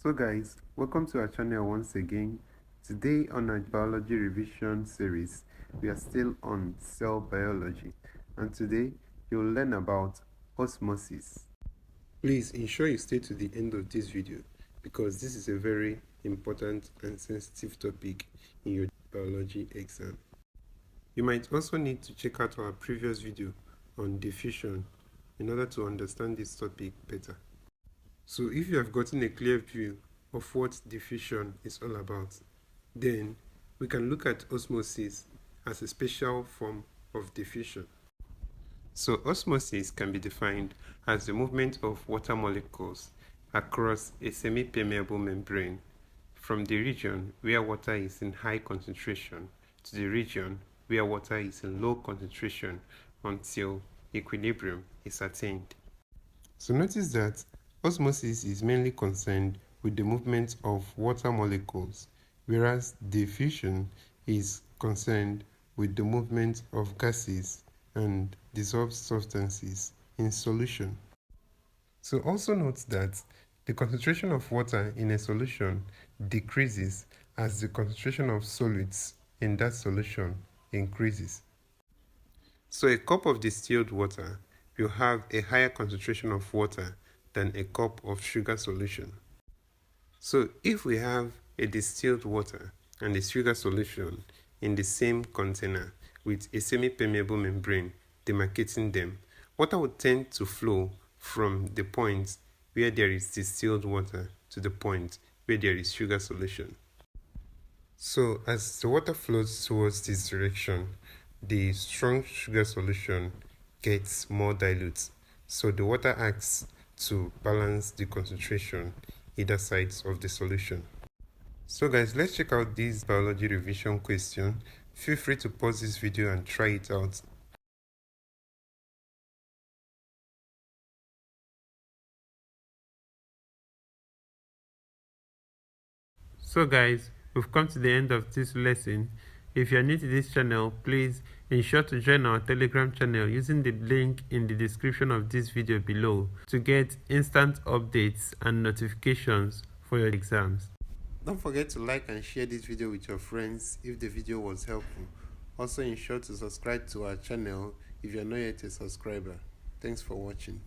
So guys, welcome to our channel once again. Today on our biology revision series, we are still on cell biology, and today you'll learn about osmosis. Please ensure you stay to the end of this video because this is a very important and sensitive topic in your biology exam. You might also need to check out our previous video on diffusion in order to understand this topic better. So if you have gotten a clear view of what diffusion is all about, then we can look at osmosis as a special form of diffusion. So osmosis can be defined as the movement of water molecules across a semi-permeable membrane from the region where water is in high concentration to the region where water is in low concentration until equilibrium is attained. So notice that osmosis is mainly concerned with the movement of water molecules, whereas diffusion is concerned with the movement of gases and dissolved substances in solution. So also note that the concentration of water in a solution decreases as the concentration of solids in that solution increases. So a cup of distilled water will have a higher concentration of water than a cup of sugar solution. So if we have a distilled water and a sugar solution in the same container with a semi-permeable membrane demarcating them, water will tend to flow from the point where there is distilled water to the point where there is sugar solution. So as the water flows towards this direction, the strong sugar solution gets more dilute. So the water acts to balance the concentration either sides of the solution. So guys, let's check out this biology revision question. Feel free to pause this video and try it out. So guys, we've come to the end of this lesson. If you are new to this channel, please ensure to join our Telegram channel using the link in the description of this video below to get instant updates and notifications for your exams. Don't forget to like and share this video with your friends if the video was helpful. Also ensure to subscribe to our channel if you are not yet a subscriber. Thanks for watching.